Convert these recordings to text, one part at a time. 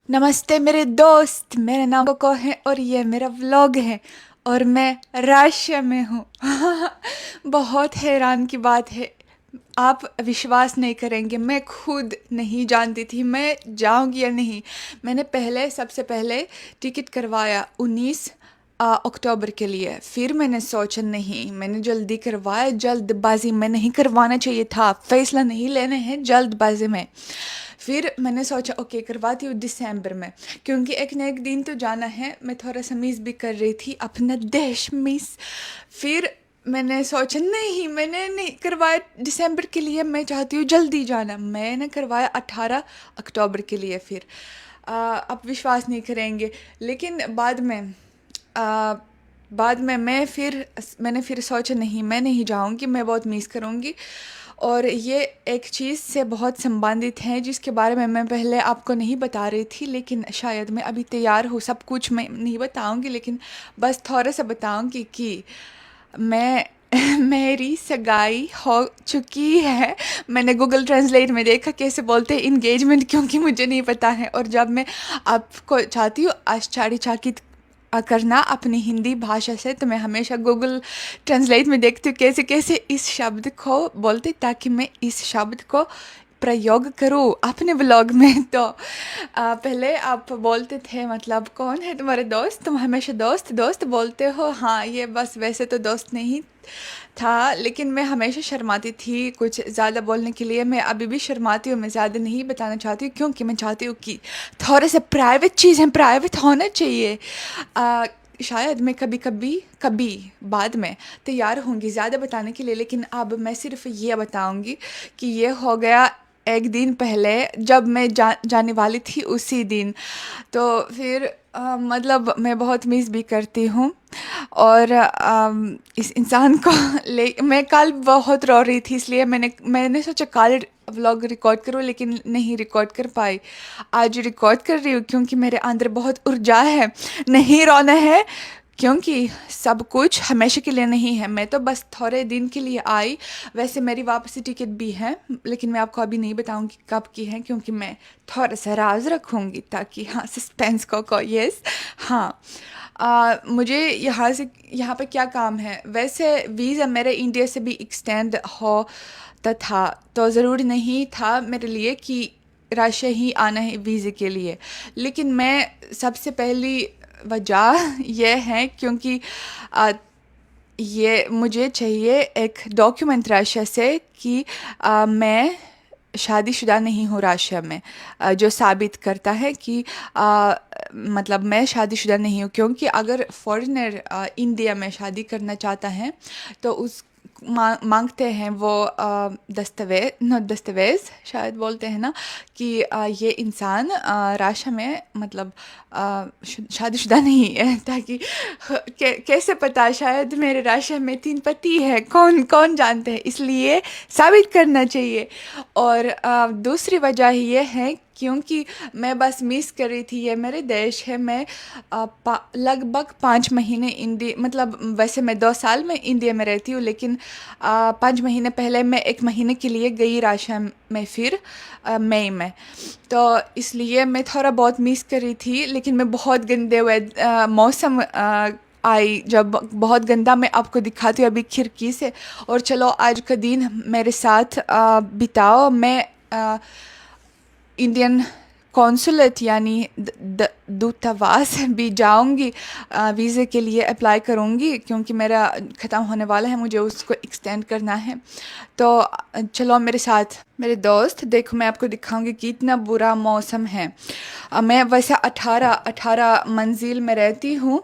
नमस्ते मेरे दोस्त, मेरा नाम कोको है और ये मेरा व्लॉग है और मैं राशि में हूँ। बहुत हैरान की बात है, आप विश्वास नहीं करेंगे, मैं खुद नहीं जानती थी मैं जाऊंगी या नहीं। मैंने सबसे पहले टिकट करवाया 19 अक्टूबर के लिए। फिर मैंने सोचा नहीं, मैंने जल्दी करवाया, जल्दबाजी में नहीं करवाना चाहिए था, फैसला नहीं लेने हैं जल्दबाजी में। फिर मैंने सोचा ओके करवाती हूँ दिसंबर में, क्योंकि एक न एक दिन तो जाना है। मैं थोड़ा सा मिस भी कर रही थी अपना देश मिस। फिर मैंने सोचा नहीं, मैंने नहीं करवाया दिसंबर के लिए, मैं चाहती हूँ जल्दी जाना। मैंने करवाया 18 अक्टूबर के लिए। फिर आप विश्वास नहीं करेंगे, लेकिन आ, बाद में मैंने फिर सोचा नहीं, मैं नहीं जाऊंगी, मैं बहुत मिस करूंगी। और ये एक चीज़ से बहुत संबंधित है जिसके बारे में मैं पहले आपको नहीं बता रही थी, लेकिन शायद मैं अभी तैयार हूँ। सब कुछ मैं नहीं बताऊंगी, लेकिन बस थोड़ा सा बताऊंगी कि मैं मेरी सगाई हो चुकी है। मैंने गूगल ट्रांसलेट में देखा कैसे बोलते हैं इंगेजमेंट, क्योंकि मुझे नहीं पता है। और जब मैं आपको चाहती हूँ आश्चर्यचकित करना अपनी हिंदी भाषा से, तो मैं हमेशा गूगल ट्रांसलेट में देखती हूँ कैसे कैसे इस शब्द को बोलते, ताकि मैं इस शब्द को प्रयोग करूँ अपने ब्लॉग में। तो पहले आप बोलते थे मतलब कौन है तुम्हारे दोस्त, तुम हमेशा दोस्त दोस्त बोलते हो। हाँ, ये बस वैसे तो दोस्त नहीं था, लेकिन मैं हमेशा शर्माती थी कुछ ज़्यादा बोलने के लिए। मैं अभी भी शर्माती हूँ, मैं ज़्यादा नहीं बताना चाहती हूँ, क्योंकि मैं चाहती हूँ कि थोड़े से प्राइवेट चीज़ें प्राइवेट होना चाहिए। आ, शायद मैं कभी बाद में तैयार होंगी ज़्यादा बताने के लिए, लेकिन अब मैं सिर्फ ये बताऊंगी कि ये हो गया एक दिन पहले, जब मैं जाने वाली थी उसी दिन। तो फिर मतलब मैं बहुत मिस भी करती हूँ। और इस इंसान को ले मैं कल बहुत रो रही थी, इसलिए मैंने सोचा कल व्लॉग रिकॉर्ड करूँ, लेकिन नहीं रिकॉर्ड कर पाई। आज रिकॉर्ड कर रही हूँ क्योंकि मेरे अंदर बहुत ऊर्जा है। नहीं रोना है, क्योंकि सब कुछ हमेशा के लिए नहीं है, मैं तो बस थोड़े दिन के लिए आई। वैसे मेरी वापसी टिकट भी है, लेकिन मैं आपको अभी नहीं बताऊंगी कब की है, क्योंकि मैं थोड़ा सा राज रखूंगी, ताकि हाँ सस्पेंस को यस। हाँ, मुझे यहाँ पे क्या काम है। वैसे वीज़ा मेरे इंडिया से भी एक्सटेंड होता था, तो ज़रूरी नहीं था मेरे लिए कि रशिया ही आना है वीज़े के लिए। लेकिन मैं सबसे पहली वजह यह है क्योंकि आ, ये मुझे चाहिए एक डॉक्यूमेंट रशिया से कि मैं शादीशुदा नहीं हूँ रशिया में, जो साबित करता है कि मतलब मैं शादीशुदा नहीं हूँ। क्योंकि अगर फॉरेनर इंडिया में शादी करना चाहता है, तो उस मांगते हैं वो दस्तावेज, न दस्तावेज शायद बोलते हैं ना, कि ये इंसान राशा में मतलब शादीशुदा नहीं है। ताकि कैसे पता, शायद मेरे राशा में 3 पति है, कौन कौन जानते हैं, इसलिए साबित करना चाहिए। और दूसरी वजह ये है क्योंकि मैं बस मिस कर रही थी, ये मेरे देश है। मैं लगभग 5 महीने इंडिया, मतलब वैसे मैं 2 साल में इंडिया में रहती हूँ, लेकिन 5 महीने पहले मैं 1 महीने के लिए गई राशा में, फिर मई में। तो इसलिए मैं थोड़ा बहुत मिस कर रही थी, लेकिन मैं बहुत गंदे हुए मौसम आई जब, बहुत गंदा। मैं आपको दिखाती हूँ अभी खिड़की से। और चलो आज का दिन मेरे साथ बिताओ। मैं इंडियन कॉन्सुलेट यानी दूतावास भी जाऊंगी, वीज़े के लिए अप्लाई करूंगी, क्योंकि मेरा ख़त्म होने वाला है, मुझे उसको एक्सटेंड करना है। तो चलो मेरे साथ। मेरे दोस्त देखो, मैं आपको दिखाऊंगी कितना बुरा मौसम है। मैं वैसे 18 मंजिल में रहती हूँ।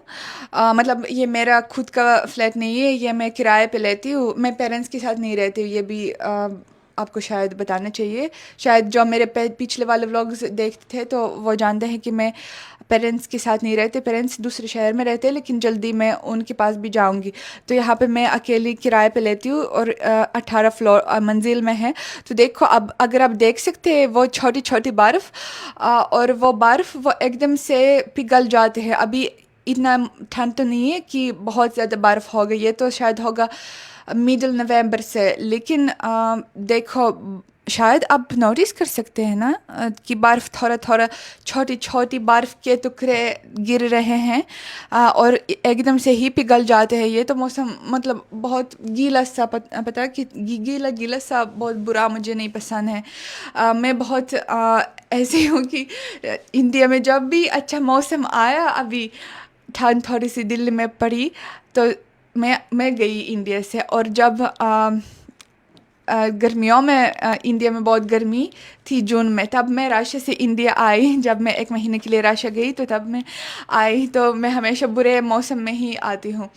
मतलब ये मेरा खुद का फ्लैट नहीं है, ये मैं किराए पे लेती हूँ। मैं पेरेंट्स के साथ नहीं रहती हूँ, ये भी आपको शायद बताना चाहिए। शायद जो मेरे पिछले वाले व्लॉग्स देखते थे तो वो जानते हैं कि मैं पेरेंट्स के साथ नहीं रहते, पेरेंट्स दूसरे शहर में रहते हैं, लेकिन जल्दी मैं उनके पास भी जाऊंगी। तो यहाँ पे मैं अकेली किराए पे लेती हूँ, और 18 मंजिल में है। तो देखो, अब अगर आप देख सकते हैं वो छोटी छोटी बर्फ़, और वो बर्फ़ वो एकदम से पिघल जाते हैं। अभी इतना ठंड तो नहीं है कि बहुत ज़्यादा बर्फ़ हो गई है, तो शायद होगा मिडल नवंबर से। लेकिन देखो, शायद आप नोटिस कर सकते हैं ना कि बर्फ़ थोड़ा-थोड़ा छोटी-छोटी बर्फ़ के टुकड़े गिर रहे हैं और एकदम से ही पिघल जाते हैं। ये तो मौसम मतलब बहुत गीला-सा पता है कि गीला-गीला सा बहुत बुरा मुझे नहीं पसंद है। मैं बहुत ऐसी हूँ कि इंडिया में जब भी अच्छा मौसम आया अभी ठंड थोड़ी-सी दिल्ली में पड़ी तो मैं गई इंडिया से और जब गर्मियों में इंडिया में बहुत गर्मी थी जून में तब मैं रशिया से इंडिया आई जब मैं 1 महीने के लिए रशिया गई तो तब मैं आई तो मैं हमेशा बुरे मौसम में ही आती हूँ।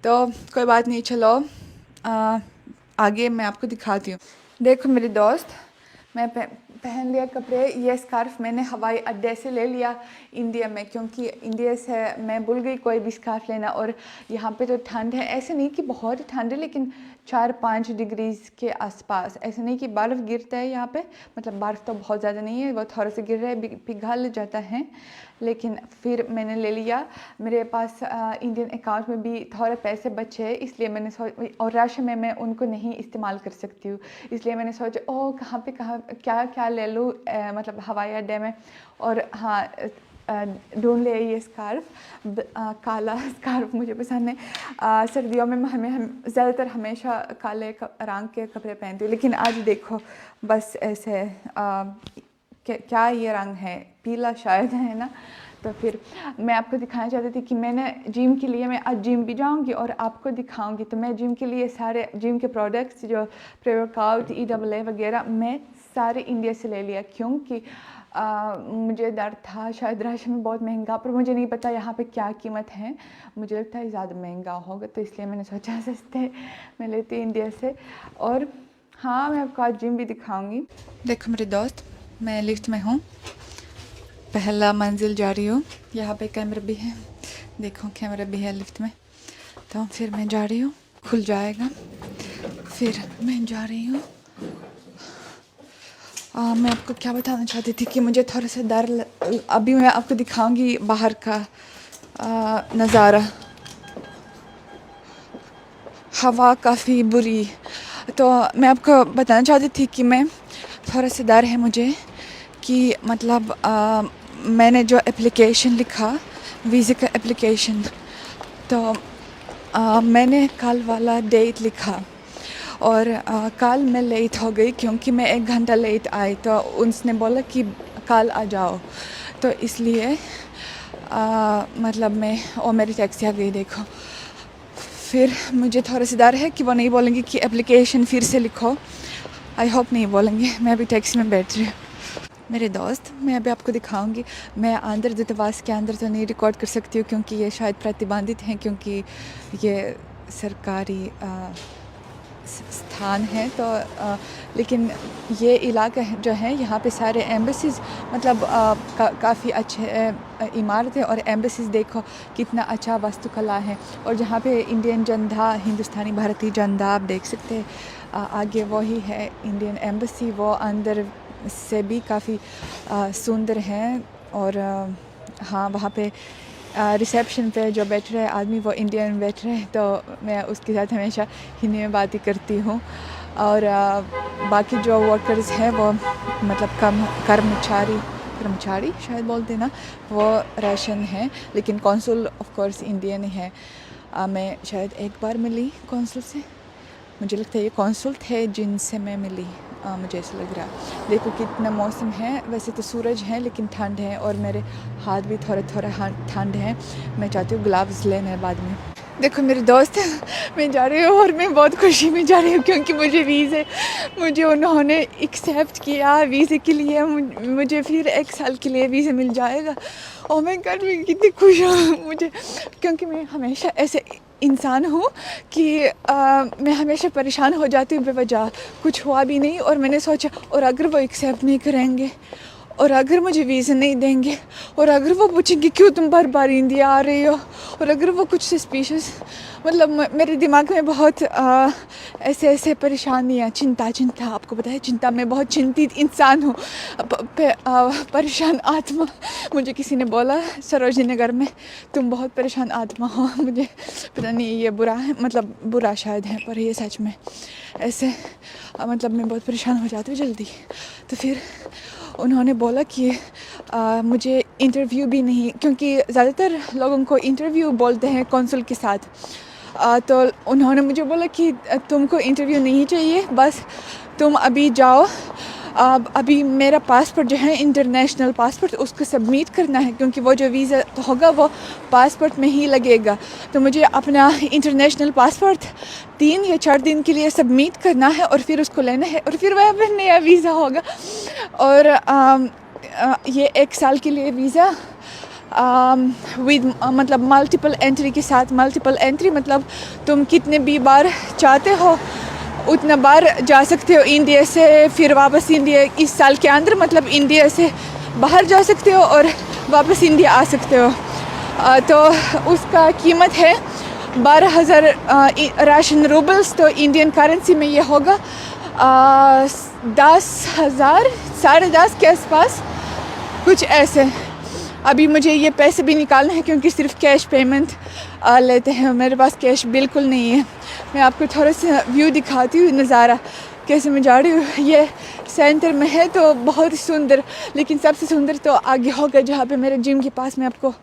तो कोई बात नहीं चलो अ, आगे मैं आपको दिखाती हूँ। देखो मेरे दोस्त मैं पहन लिया कपड़े ये स्कार्फ मैंने हवाई अड्डे से ले लिया इंडिया में क्योंकि इंडिया से मैं भूल गई कोई भी स्कार्फ लेना और यहाँ पे तो ठंड है ऐसे नहीं कि बहुत ठंड है लेकिन 4-5 डिग्रीज के आसपास ऐसे नहीं कि बर्फ़ गिरता है यहाँ पे मतलब बर्फ़ तो बहुत ज़्यादा नहीं है वो थोड़ा सा गिर रहा है पिघल जाता है लेकिन फिर मैंने ले लिया मेरे पास इंडियन अकाउंट में भी थोड़े पैसे बचे इसलिए मैंने और राशि में मैं उनको नहीं इस्तेमाल कर सकती हूँ इसलिए मैंने सोचा ओह कहाँ क्या क्या ले लूँ मतलब हवाई अड्डे में और हाँ ढूंढ लिया ये स्कार्फ काला स्कार्फ मुझे पसंद है सर्दियों में हम ज़्यादातर हमेशा काले रंग के कपड़े पहनती हूँ लेकिन आज देखो बस ऐसे क्या ये रंग है पीला शायद है ना तो फिर मैं आपको दिखाना चाहती थी कि मैंने जिम के लिए मैं आज जिम भी जाऊंगी और आपको दिखाऊंगी तो मैं जिम के लिए सारे जिम के प्रोडक्ट्स जो प्री-वर्कआउट EAA वगैरह मैं सारे इंडिया से ले लिया क्योंकि मुझे डर था शायद राशन में बहुत महंगा पर मुझे नहीं पता यहाँ पे क्या कीमत है मुझे लगता है ज़्यादा महंगा होगा तो इसलिए मैंने सोचा सस्ते मैं लेती इंडिया से और हाँ मैं आपको आज जिम भी दिखाऊंगी। देखो मेरे दोस्त मैं लिफ्ट में हूँ पहला मंजिल जा रही हूँ यहाँ पे कैमरा भी है देखो कैमरा भी है लिफ्ट में तो फिर मैं जा रही हूँ खुल जाएगा फिर मैं जा रही हूँ मैं आपको क्या बताना चाहती थी कि मुझे थोड़ा सा अभी मैं आपको दिखाऊंगी बाहर का नज़ारा हवा काफ़ी बुरी तो मैं आपको बताना चाहती थी कि मैं थोड़ा सा डर है मुझे कि मतलब मैंने जो एप्लीकेशन लिखा वीज़ा का एप्लीकेशन तो मैंने कल वाला डेट लिखा और कल मैं लेट हो गई क्योंकि मैं 1 घंटा लेट आई तो उसने बोला कि कल आ जाओ तो इसलिए मतलब मेरी टैक्सी आ गई देखो फिर मुझे थोड़ा सा डर है कि वो नहीं बोलेंगे कि एप्लीकेशन फिर से लिखो आई होप नहीं बोलेंगे मैं अभी टैक्सी में बैठ रही हूँ। मेरे दोस्त मैं अभी आपको दिखाऊंगी मैं अंदर दूतावास के अंदर तो नहीं रिकॉर्ड कर सकती हूँ क्योंकि ये शायद प्रतिबंधित हैं क्योंकि ये सरकारी स्थान है तो लेकिन ये इलाका जो है यहाँ पे सारे एम्बेसीज़ मतलब काफ़ी अच्छे इमारतें और एम्बेसीज़ देखो कितना अच्छा वास्तुकला है और जहाँ पे इंडियन झंडा हिंदुस्तानी भारतीय झंडा आप देख सकते हैं आगे वही है इंडियन एम्बेसी वो अंदर से भी काफ़ी सुंदर हैं और हाँ वहाँ पे रिसेप्शन पे जो बैठ रहे आदमी वो इंडियन बैठ रहे तो मैं उसके साथ हमेशा हिंदी में बातें करती हूँ और बाकी जो वर्कर्स हैं वो मतलब कर्मचारी शायद बोलते ना वो रशियन हैं लेकिन कौंसल ऑफ कोर्स इंडियन ही है मैं शायद एक बार मिली कौंसल से मुझे लगता है ये कौंसल थे जिनसे मैं मिली मुझे ऐसा लग रहा है देखो कितना मौसम है वैसे तो सूरज है लेकिन ठंड है और मेरे हाथ भी थोड़ा ठंड है मैं चाहती हूँ ग्लव्स लेने बाद में। देखो मेरे दोस्त मैं जा रही हूँ और मैं बहुत खुशी में जा रही हूँ क्योंकि मुझे उन्होंने एक्सेप्ट किया वीज़े के लिए मुझे फिर 1 साल के लिए वीज़ा मिल जाएगा और मैं कितनी खुश हूँ मुझे क्योंकि मैं हमेशा ऐसे इंसान हूँ कि मैं हमेशा परेशान हो जाती हूँ बेवजह कुछ हुआ भी नहीं और मैंने सोचा और अगर वो एक्सेप्ट नहीं करेंगे और अगर मुझे वीज़ा नहीं देंगे और अगर वो पूछेंगे क्यों तुम बार बार इंडिया आ रही हो, और अगर वो कुछ सस्पिशियस, मतलब मेरे दिमाग में बहुत ऐसे ऐसे परेशानियाँ, चिंता आपको पता है चिंता, मैं बहुत चिंतित इंसान हूँ, परेशान आत्मा। मुझे किसी ने बोला सरोजनी नगर में तुम बहुत परेशान आत्मा हो। मुझे पता नहीं ये बुरा है, मतलब बुरा शायद है, पर ये सच में ऐसे मतलब मैं बहुत परेशान हो जाती हूँ जल्दी। तो फिर उन्होंने बोला कि मुझे इंटरव्यू भी नहीं, क्योंकि ज़्यादातर लोगों को इंटरव्यू बोलते हैं कौंसल के साथ। तो उन्होंने मुझे बोला कि तुमको इंटरव्यू नहीं चाहिए, बस तुम अभी जाओ। अभी मेरा पासपोर्ट जो है इंटरनेशनल पासपोर्ट, उसको सबमिट करना है, क्योंकि वो जो वीज़ा होगा वो पासपोर्ट में ही लगेगा। तो मुझे अपना इंटरनेशनल पासपोर्ट 3 या 4 दिन के लिए सबमिट करना है और फिर उसको लेना है, और फिर वह नया वीज़ा होगा। और ये 1 साल के लिए वीज़ा विद मतलब मल्टीपल एंट्री के साथ। मल्टीपल एंट्री मतलब तुम कितने भी बार चाहते हो उतना बार जा सकते हो इंडिया से, फिर वापस इंडिया इस साल के अंदर, मतलब इंडिया से बाहर जा सकते हो और वापस इंडिया आ सकते हो। तो उसका कीमत है 12,000 रशियन रूबल्स। तो इंडियन करेंसी में ये होगा 10,000, 10.5 के आसपास कुछ ऐसे। अभी मुझे ये पैसे भी निकालने हैं, क्योंकि सिर्फ कैश पेमेंट लेते हैं, मेरे पास कैश बिल्कुल नहीं है। मैं आपको थोड़ा सा व्यू दिखाती हूँ, नज़ारा कैसे मैं जा रही हूँ। ये सेंटर में है तो बहुत ही सुंदर, लेकिन सबसे सुंदर तो आगे होगा जहाँ पे मेरे जिम के पास मैं आपको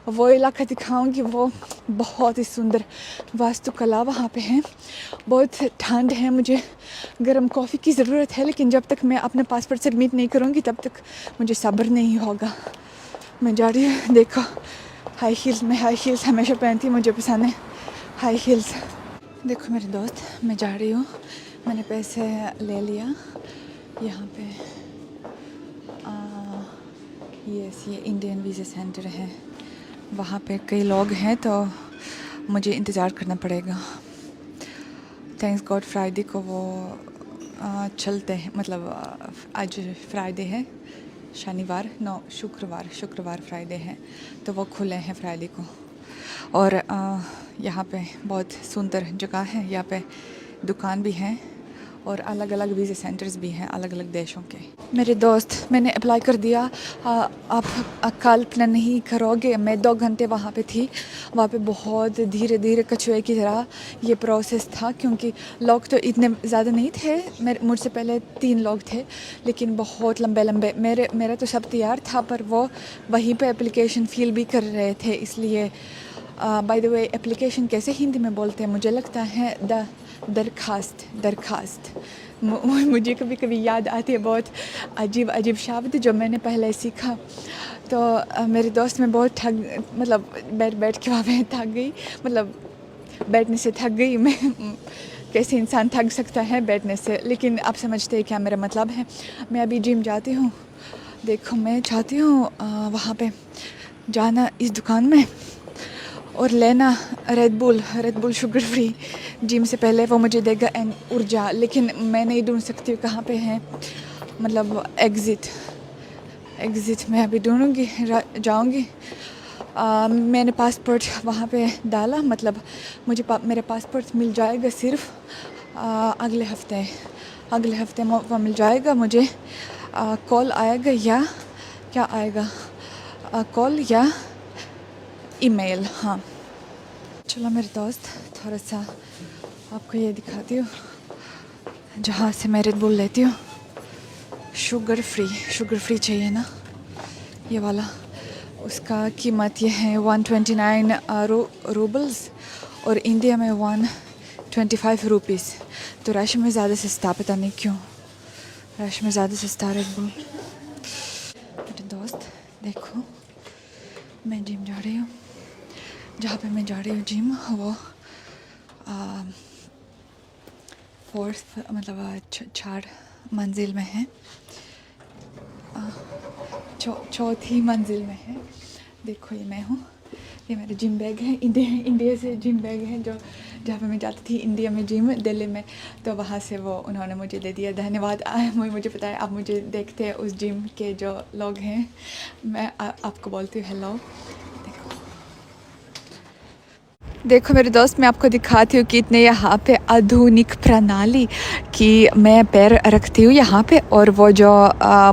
वो इलाका दिखाऊंगी। वो बहुत ही सुंदर वास्तुकला वहाँ पे है। बहुत ठंड है, मुझे गर्म कॉफ़ी की ज़रूरत है, लेकिन जब तक मैं अपना पासपोर्ट सबमिट नहीं करूँगी तब तक मुझे सब्र नहीं होगा। मैं जा रही हूँ, देखो हाई हील्स। मैं हाई हील्स हमेशा पहनती हूँ, मुझे पसंद है हाई हील्स। देखो मेरे दोस्त, मैं जा रही हूँ, मैंने पैसे ले लिया यहाँ पे। ये इंडियन वीज़ा सेंटर है, वहाँ पे कई लोग हैं तो मुझे इंतज़ार करना पड़ेगा। थैंक्स गॉड फ्राइडे को वो चलते हैं, मतलब आज फ्राइडे है, शनिवार नो शुक्रवार फ्राइडे है, तो वो खुले हैं फ्राइडे को। और यहाँ पे बहुत सुंदर जगह है, यहाँ पे दुकान भी है और अलग अलग वीज़ा सेंटर्स भी हैं अलग अलग देशों के। मेरे दोस्त, मैंने अप्लाई कर दिया। आप कल्पना नहीं करोगे, मैं 2 घंटे वहाँ पे थी। वहाँ पे बहुत धीरे धीरे कछुए की तरह ये प्रोसेस था, क्योंकि लोग तो इतने ज़्यादा नहीं थे, मुझसे पहले 3 लोग थे, लेकिन बहुत लंबे मेरा तो सब तैयार था, पर वो वहीं पे एप्लीकेशन फिल भी कर रहे थे। इसलिए बाय द वे, एप्लीकेशन कैसे हिंदी में बोलते हैं, मुझे लगता है दरखास्त। मुझे कभी कभी याद आती है बहुत अजीब शब्द जो मैंने पहले सीखा। तो मेरे दोस्त में बहुत मतलब बैठ के वहाँ पे थक गई, मतलब बैठने से थक गई मैं। कैसे इंसान थक सकता है बैठने से, लेकिन आप समझते हैं क्या मेरा मतलब है। मैं अभी जिम जाती हूँ, देखो मैं चाहती हूँ वहाँ पे जाना इस दुकान में और लेना red bull sugar free. Gym से पहले वो मुझे देगा ऊर्जा, लेकिन मैं नहीं ढूंढ सकती हूँ कहाँ पे है, मतलब एग्ज़िट मैं अभी ढूंढूँगी, जाऊँगी। मैंने पासपोर्ट वहाँ पे डाला, मतलब मुझे मेरा पासपोर्ट मिल जाएगा सिर्फ अगले हफ्ते वो मिल जाएगा मुझे। कॉल आएगा या क्या आएगा, कॉल या ईमेल। हाँ चलो मेरे दोस्त, थोड़ा सा आपको ये दिखाती हूँ जहाँ से मैं रेड बुल लेती हूँ। शुगर फ्री चाहिए ना ये वाला। उसका कीमत ये है 129 रूबल्स और इंडिया में 125 रुपीज़। तो रश में ज़्यादा सस्ता, पता नहीं क्यों रश में ज़्यादा सस्ता रेड बुल। मेरे दोस्त देखो, मैं जिम जा रही हूँ, जहाँ पे मैं जा रही हूँ जिम वो 4th मतलब 4 मंजिल में है, 4थी मंजिल में है। देखो ये मैं हूँ, ये मेरा जिम बैग है, इंडिया से जिम बैग है जो जहाँ पे मैं जाती थी इंडिया में जिम दिल्ली में, तो वहाँ से वो उन्होंने मुझे दे दिया। धन्यवाद। मुझे पता है आप मुझे देखते हैं उस जिम के जो लोग हैं। मैं आपको बोलती हूँ हेलो। देखो मेरे दोस्त, मैं आपको दिखाती हूँ कि इतने यहाँ पे आधुनिक प्रणाली कि मैं पैर रखती हूँ यहाँ पे, और वो जो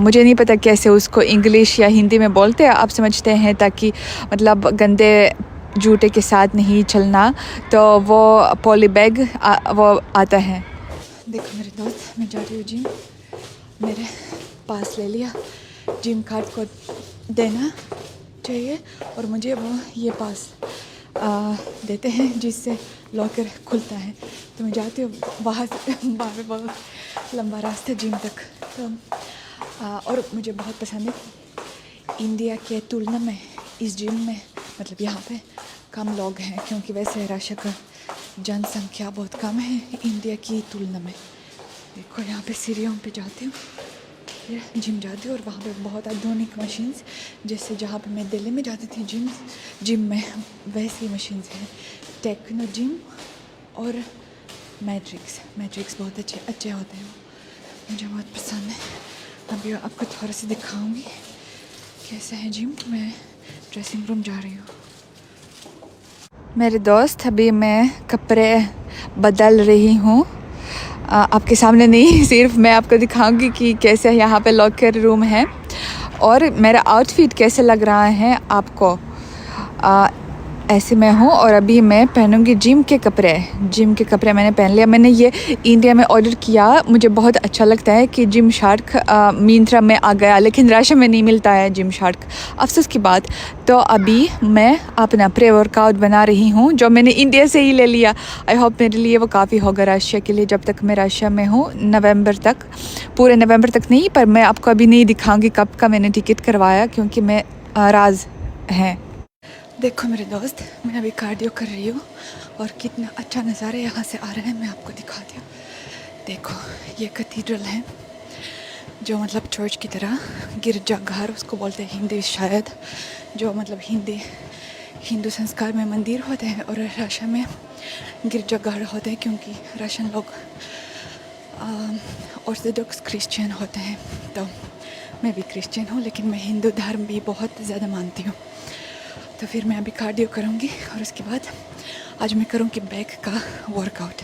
मुझे नहीं पता कैसे उसको इंग्लिश या हिंदी में बोलते हैं, आप समझते हैं, ताकि मतलब गंदे जूते के साथ नहीं चलना, तो वो पॉली बैग वो आता है। देखो मेरे दोस्त, मैं जा रही हूँ जिम। मेरे पास ले लिया, जिम कार्ड को देना चाहिए और मुझे वो ये पास देते हैं जिससे लॉकर खुलता है। तो मैं जाती हूँ वहाँ से, बाहर बहुत लंबा रास्ता जिम तक। तो और मुझे बहुत पसंद है। इंडिया के तुलना में इस जिम में मतलब यहाँ पे कम लोग हैं, क्योंकि वैसे रशिया का जनसंख्या बहुत कम है इंडिया की तुलना में। देखो यहाँ पे सीढ़ियों पे जाती हूँ, ये जिम जाती हूँ, और वहाँ पे बहुत आधुनिक मशीन्स, जैसे जहाँ पे मैं दिल्ली में जाती थी जिम में वैसी मशीन्स हैं। टेक्नो जिम और मैट्रिक्स बहुत अच्छे होते हैं, मुझे बहुत पसंद है। अभी आपको थोड़ा सा दिखाऊंगी कैसा है जिम। मैं ड्रेसिंग रूम जा रही हूँ। मेरे दोस्त, अभी मैं कपड़े बदल रही हूँ, आपके सामने नहीं, सिर्फ मैं आपको दिखाऊंगी कि कैसे यहाँ पे लॉकर रूम है और मेरा आउटफिट कैसे लग रहा है आपको। ऐसे मैं हूँ और अभी मैं पहनूंगी जिम के कपड़े मैंने पहन लिया। मैंने ये इंडिया में ऑर्डर किया, मुझे बहुत अच्छा लगता है कि जिम शार्क मिंत्रा में आ गया, लेकिन रशिया में नहीं मिलता है जिम शार्क, अफसोस की बात। तो अभी मैं अपना प्री वर्कआउट बना रही हूँ, जो मैंने इंडिया से ही ले लिया। आई होप मेरे लिए वो काफ़ी होगा रशिया के लिए, जब तक मैं रशिया में हूँ, नवंबर तक, पूरे नवंबर तक नहीं, पर मैं आपको अभी नहीं दिखाऊंगी कब का मैंने टिकट करवाया, क्योंकि मैं राज है। देखो मेरे दोस्त, मैं अभी कार्डियो कर रही हूँ और कितना अच्छा नज़ारा यहाँ से आ रहा है, मैं आपको दिखाती हूँ। देखो ये कैथेड्रल है, जो मतलब चर्च की तरह, गिरजाघर उसको बोलते हैं हिंदी शायद, जो मतलब हिंदू संस्कार में मंदिर होते हैं, और रशिया में गिरजाघर होते हैं, क्योंकि रशियन लोग ऑर्थोडॉक्स क्रिश्चियन होते हैं। तो मैं भी क्रिश्चियन हूँ, लेकिन मैं हिंदू धर्म भी बहुत ज़्यादा मानती हूँ। तो फिर मैं अभी कार्डियो करूँगी और उसके बाद आज मैं करूँगी बैक का वर्कआउट,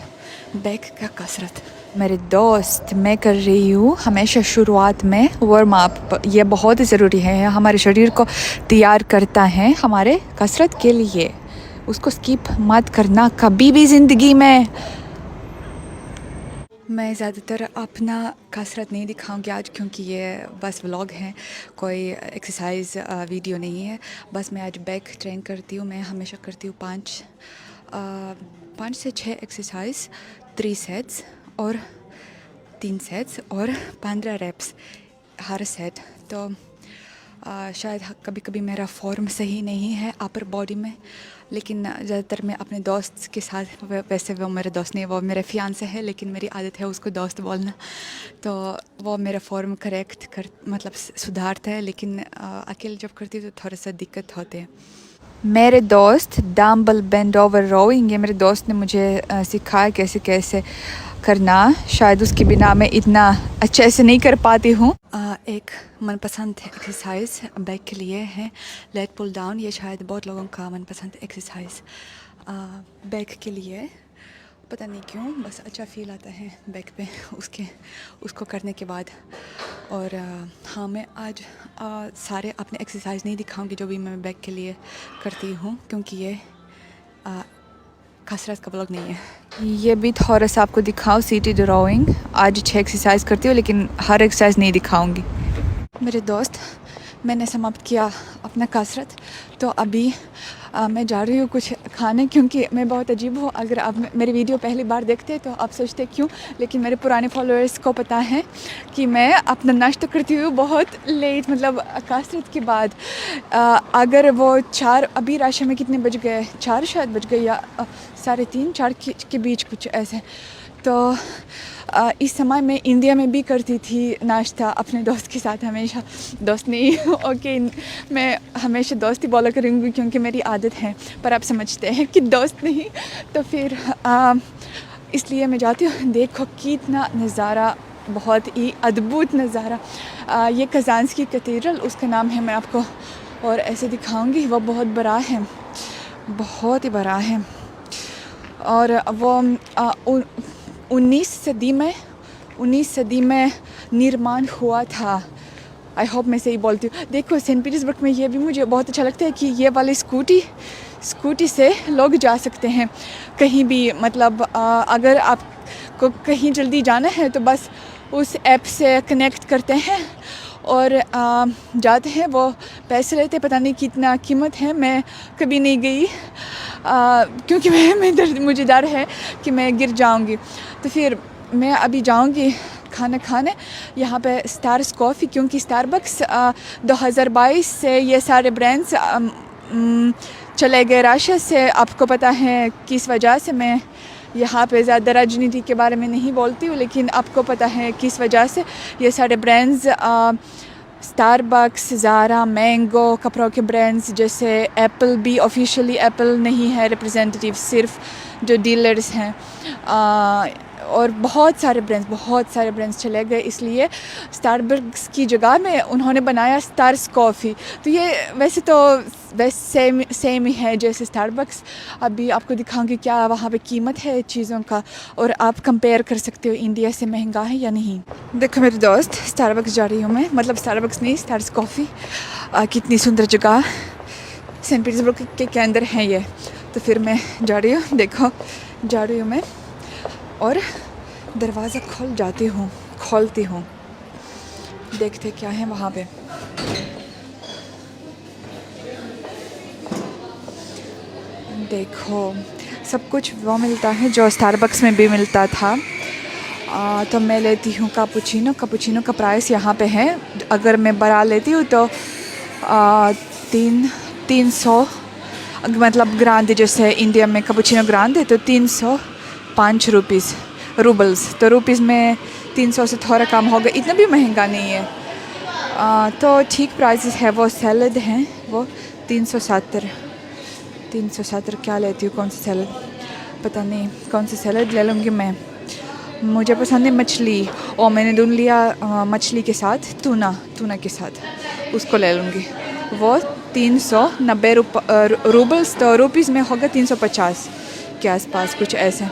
बैक का कसरत। मेरे दोस्त, मैं कर रही हूँ हमेशा शुरुआत में वार्म अप, ये बहुत ज़रूरी है, हमारे शरीर को तैयार करता है हमारे कसरत के लिए, उसको स्किप मत करना कभी भी ज़िंदगी में। मैं ज़्यादातर अपना कसरत नहीं दिखाऊंगी आज, क्योंकि ये बस व्लॉग है, कोई एक्सरसाइज वीडियो नहीं है। बस मैं आज बैक ट्रेन करती हूँ। मैं हमेशा करती हूँ 5 से 6 एक्सरसाइज, 3 सेट्स और 3 सेट्स और 15 रेप्स हर सेट। तो शायद कभी कभी मेरा फॉर्म सही नहीं है अपर बॉडी में, लेकिन ज़्यादातर मैं अपने दोस्त के साथ, वैसे वो मेरे दोस्त नहीं, वो मेरे फियांसे है, लेकिन मेरी आदत है उसको दोस्त बोलना, तो वो मेरा फॉर्म मतलब सुधारता है, लेकिन अकेले जब करती हूँ तो थोड़ा सा दिक्कत होते हैं। मेरे दोस्त, डम्बल बेंड ओवर रोइंग, ये मेरे दोस्त ने मुझे सिखाया कैसे कैसे करना, शायद उसके बिना मैं इतना अच्छे से नहीं कर पाती हूँ। एक मनपसंद एक्सरसाइज बैक के लिए है लेट पुल डाउन, ये शायद बहुत लोगों का मनपसंद एक्सरसाइज बैक के लिए, पता नहीं क्यों, बस अच्छा फील आता है बैक पे उसको करने के बाद। और हाँ, मैं आज सारे अपने एक्सरसाइज नहीं दिखाऊंगी जो भी मैं बैक के लिए करती हूँ, क्योंकि ये कसरत का ब्लॉग नहीं है। ये भी थोड़ा सा आपको दिखाओ, सीटेड रोइंग, आज 6 एक्सरसाइज करती हूँ, लेकिन हर एक्सरसाइज नहीं दिखाऊंगी। मेरे दोस्त, मैंने समाप्त किया अपना कसरत, तो अभी मैं जा रही हूँ कुछ खाने, क्योंकि मैं बहुत अजीब हूँ। अगर आप मेरी वीडियो पहली बार देखते हैं तो आप सोचते क्यों, लेकिन मेरे पुराने फॉलोअर्स को पता है कि मैं अपना नाश्ता करती हूँ बहुत लेट, मतलब कसरत के बाद। अगर वो 4, अभी राशि में कितने बज गए, 4 शायद बज गए, या 3:30 4 के बीच कुछ ऐसे, तो इस समय मैं इंडिया में भी करती थी नाश्ता अपने दोस्त के साथ, हमेशा दोस्त नहीं ओके मैं हमेशा दोस्त ही बोला करूँगी क्योंकि मेरी आदत है, पर आप समझते हैं कि दोस्त नहीं। तो फिर इसलिए मैं जाती हूँ। देखो कितना नज़ारा, बहुत ही अद्भुत नज़ारा। ये कज़ांस्की कैथेड्रल उसका नाम है, मैं आपको और ऐसे दिखाऊंगी। वो बहुत बड़ा है, बहुत ही बड़ा है, और वो 19 सदी में निर्माण हुआ था। आई होप मैं सही बोलती हूँ। देखो सेंट पीटर्सबर्ग में ये भी मुझे बहुत अच्छा लगता है कि ये वाली स्कूटी से लोग जा सकते हैं कहीं भी। मतलब अगर आपको कहीं जल्दी जाना है तो बस उस ऐप से कनेक्ट करते हैं और जाते हैं। वो पैसे लेते, पता नहीं कितना कीमत है, मैं कभी नहीं गई क्योंकि मुझे डर है कि मैं गिर जाऊंगी। तो फिर मैं अभी जाऊंगी खाना खाने यहाँ पे स्टार्स कॉफ़ी, क्योंकि स्टारबक्स 2022 से ये सारे ब्रांड्स चले गए रशिया से। आपको पता है किस वजह से। मैं यहाँ पे ज़्यादा राजनीति के बारे में नहीं बोलती हूँ, लेकिन आपको पता है किस वजह से ये सारे ब्रांड्स स्टारबक्स, ज़ारा, मैंगो, कपड़ों के ब्रांड्स जैसे एप्पल भी ऑफिशियली एप्पल नहीं है रिप्रेजेंटेटिव, सिर्फ जो डीलर्स हैं, और बहुत सारे ब्रांड्स चले गए। इसलिए स्टारबक्स की जगह में उन्होंने बनाया स्टार्स कॉफ़ी। तो ये वैसे सेम ही है जैसे स्टारबक्स। अभी आपको दिखाऊंगी क्या वहाँ पे कीमत है चीज़ों का, और आप कंपेयर कर सकते हो इंडिया से महंगा है या नहीं। देखो मेरे दोस्त, स्टारबक्स जा रही हूँ मैं, मतलब स्टारबक्स नहीं, स्टार्स कॉफ़ी। कितनी सुंदर जगह सेंट पीटर्सबर्ग के अंदर है ये। तो फिर मैं जा रही हूँ, देखो जा रही हूँ मैं, और दरवाज़ा खोलती हूँ, देखते क्या है वहाँ पे। देखो सब कुछ वो मिलता है जो स्टारबक्स में भी मिलता था। तो मैं लेती हूँ कैपुचिनो का प्राइस यहाँ पे है, अगर मैं बड़ा लेती हूँ तो 300, मतलब ग्रांडे, जैसे इंडिया में कैपुचिनो ग्रांडे तो 305 रूबल्स। तो रुपीज़ में 300 से थोड़ा कम होगा, इतना भी महंगा नहीं है। तो ठीक प्राइसेस है। वो सैलड हैं वो 370 क्या लेती हूँ, कौन सा सैलड पता नहीं, कौन सा सैलड ले लूँगी मैं। मुझे पसंद है मछली, और मैंने ढूंढ लिया मछली के साथ टूना के साथ, उसको ले लूँगी। वो 390 रूबल्स, तो रुपीज़ में होगा 350 के आसपास कुछ ऐसे।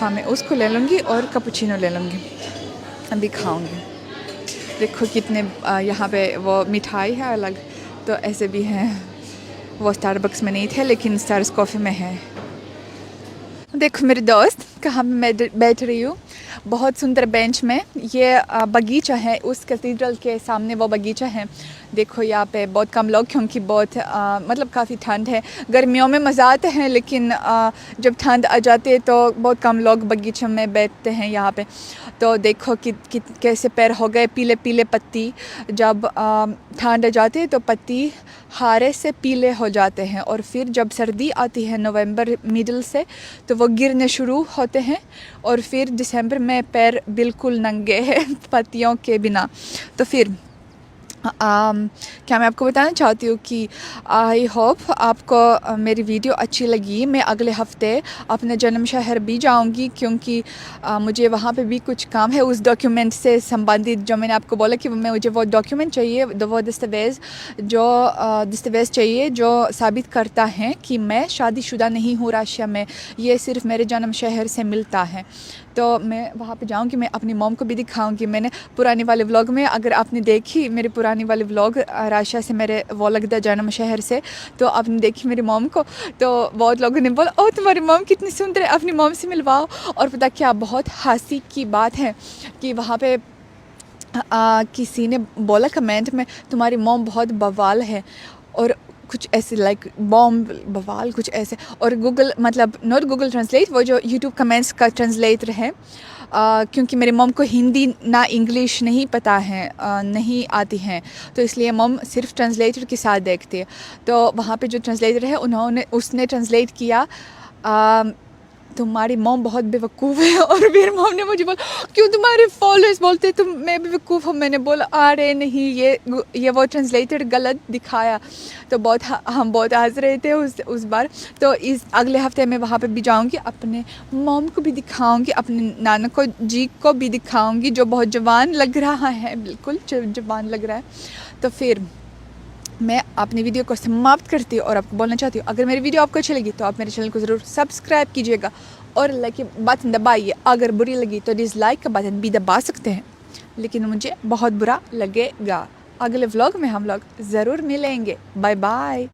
हाँ मैं उसको ले लूँगी और कैपुचिनो ले लूँगी, अभी खाऊँगी। देखो कितने यहाँ पे वो मिठाई है अलग, तो ऐसे भी हैं। वो स्टारबक्स में नहीं थे लेकिन स्टार्स कॉफ़ी में है। देखो मेरे दोस्त, कहाँ मैं बैठ रही हूँ, बहुत सुंदर बेंच में। ये बगीचा है, उस कैथेड्रल के सामने वो बगीचा है। देखो यहाँ पे बहुत कम लोग, क्योंकि बहुत मतलब काफ़ी ठंड है। गर्मियों में मज़ा आता है, लेकिन जब ठंड आ जाती है तो बहुत कम लोग बगीचे में बैठते हैं यहाँ पे। तो देखो कि कैसे पैर हो गए पीले पीले पत्ती। जब ठंड आ जाती है तो पत्ती हारे से पीले हो जाते हैं, और फिर जब सर्दी आती है नवंबर मिडल से, तो वो गिरने शुरू होते हैं, और फिर दिसंबर में पैर बिल्कुल नंगे हैं पत्तियों के बिना। तो फिर क्या मैं आपको बताना चाहती हूँ कि आई होप आपको मेरी वीडियो अच्छी लगी। मैं अगले हफ्ते अपने जन्म शहर भी जाऊँगी, क्योंकि मुझे वहाँ पे भी कुछ काम है उस डॉक्यूमेंट से संबंधित, जो मैंने आपको बोला कि मुझे वो डॉक्यूमेंट चाहिए, वो दस्तावेज़ चाहिए जो साबित करता है कि मैं शादीशुदा नहीं हूँ रशिया में। ये सिर्फ मेरे जन्म शहर से मिलता है। तो मैं वहाँ पे जाऊँगी, मैं अपनी मॉम को भी दिखाऊँगी। मैंने पुराने वाले व्लॉग में, अगर आपने देखी मेरे पुराने वाले व्लॉग रशिया से, मेरे वोलगदा जन्म शहर से, तो आपने देखी मेरी मॉम को, तो बहुत लोगों ने बोला ओह तुम्हारी मॉम कितनी सुंदर है, अपनी मॉम से मिलवाओ। और पता क्या, बहुत हंसी की बात है कि वहाँ पे किसी ने बोला कमेंट में तुम्हारी मॉम बहुत बवाल है, और कुछ ऐसे लाइक बॉम्ब बवाल कुछ ऐसे। और गूगल, मतलब नॉट गूगल ट्रांसलेट, वो जो यूट्यूब कमेंट्स का ट्रांसलेटर है, क्योंकि मेरी मॉम को हिंदी ना इंग्लिश नहीं पता है, नहीं आती हैं, तो इसलिए मॉम सिर्फ ट्रांसलेटर के साथ देखती है। तो वहाँ पे जो ट्रांसलेटर है उसने ट्रांसलेट किया तुम्हारी मॉम बहुत बेवकूफ़ है। और फिर मॉम ने मुझे बोला क्यों तुम्हारे फॉलोअर्स बोलते तुम मैं बेवकूफ़ हूँ। मैंने बोला अरे नहीं, ये वो ट्रांसलेटेड गलत दिखाया। तो हम बहुत हंस रहे थे उस बार। तो इस अगले हफ्ते मैं वहाँ पे भी जाऊँगी, अपने मॉम को भी दिखाऊँगी, अपने नाना को जी को भी दिखाऊँगी, जो बहुत जवान लग रहा है, बिल्कुल जवान लग रहा है। तो फिर मैं अपनी वीडियो को समाप्त करती हूँ और आपको बोलना चाहती हूँ, अगर मेरी वीडियो आपको अच्छी लगी तो आप मेरे चैनल को ज़रूर सब्सक्राइब कीजिएगा और लाइक के बटन दबाइए। अगर बुरी लगी तो डिसलाइक का बटन भी दबा सकते हैं, लेकिन मुझे बहुत बुरा लगेगा। अगले व्लॉग में हम लोग ज़रूर मिलेंगे। Bye bye.